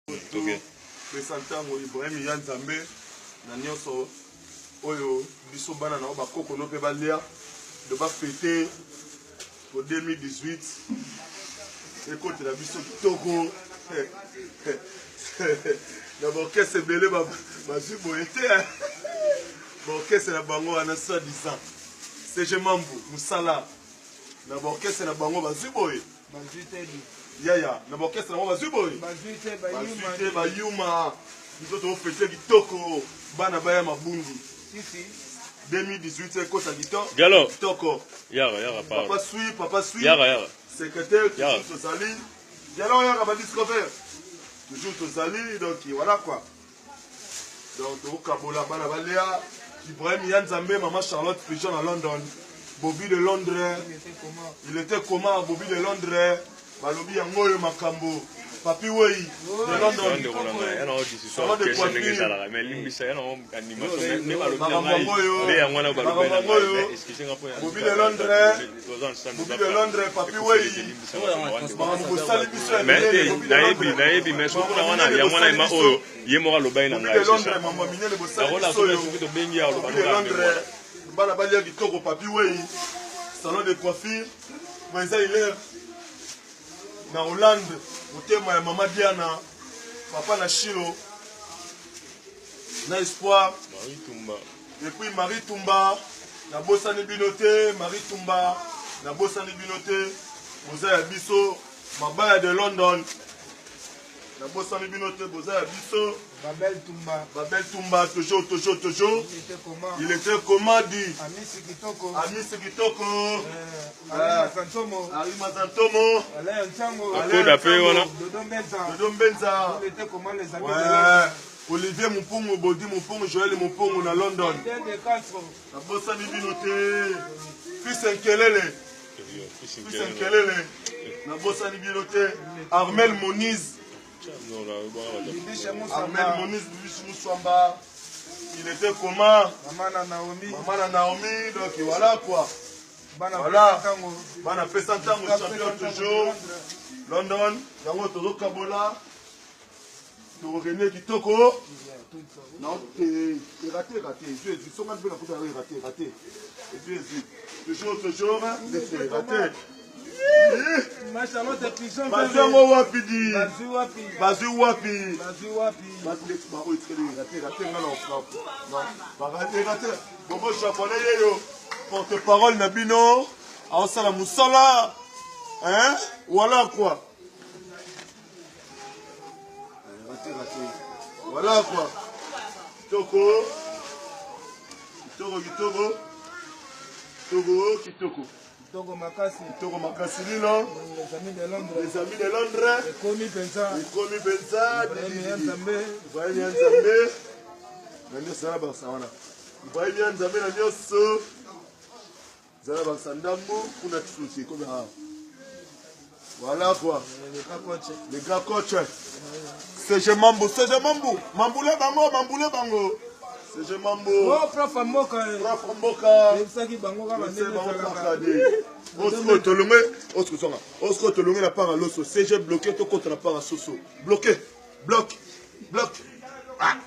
Besantango Ibrahim Yanzambe na nyonso oyo biso bana na bakoko no pe balia de ba fêter pour 2018 écoute la biso kitoko na orchestre belé ba zibo été orchestre na bango wana soi-disant c'est Mambu Musala na orchestre na bango ba zibo Yaya, na orchestre na ba zibo ba yuma nous avons fêté kitoko bana baya mabundu 2018 kota kitoko yara papa suit yara secrétaire toujours Tozali yara ba discover toujours Tozali donc voilà quoi donc au Kabola bana balia Ibrahim Yanzambe maman Charlotte Pigeon à London Bobby de Londres il était comment Bobby de Londres balobi yango makambo Papi Wei de London Bobby de Londres Papi Wei salon de coiffure na Hollande motema ya mama Diana papa na Shiro na Espoir et puis Marie Tumba na bosani binote Marie Tumba na bosani binote boza ya biso mabaya de London na bosani binote boza ya biso Babel Tumba toujours il était comment dit Ami Sikitoko Ari Mazantomo Dodo Mbenza Olivier Moupongo Bodi Moupongo Joël Moupongo na London na bosani binote Fils Nkelele na bosani binote Armel Moniz Moussouamba, il était comment Maman Naomi, donc voilà quoi. Voilà, Bana Pesantango, champion toujours. London, Yango Toro Kabola, Toro René Kitoko. Non, t'es raté. Ils sont même raté. Et puis, toujours, raté. Bazango wapi di Bazu wapi Bobo japonais yo porte-parole na bino aosala musala hein voilà quoi Kitoko Makasi Lilo, les amis de Londres, Ekomi Benza, Ibrahim Yanzambe, Nani Sala Barsawana, Ibrahim Yanzambe na nyoso, Zala Barsandambo, kuna tsusi comme ça. Voilà quoi. Les gars coach. C'est Mambu, Mamboule bango. C'est Mambo. Oh, prof Mboka. Osco Tolongé la part à l'osso. CG bloqué, tout contre la part à Soso. Bloqué. Bloc. Ah.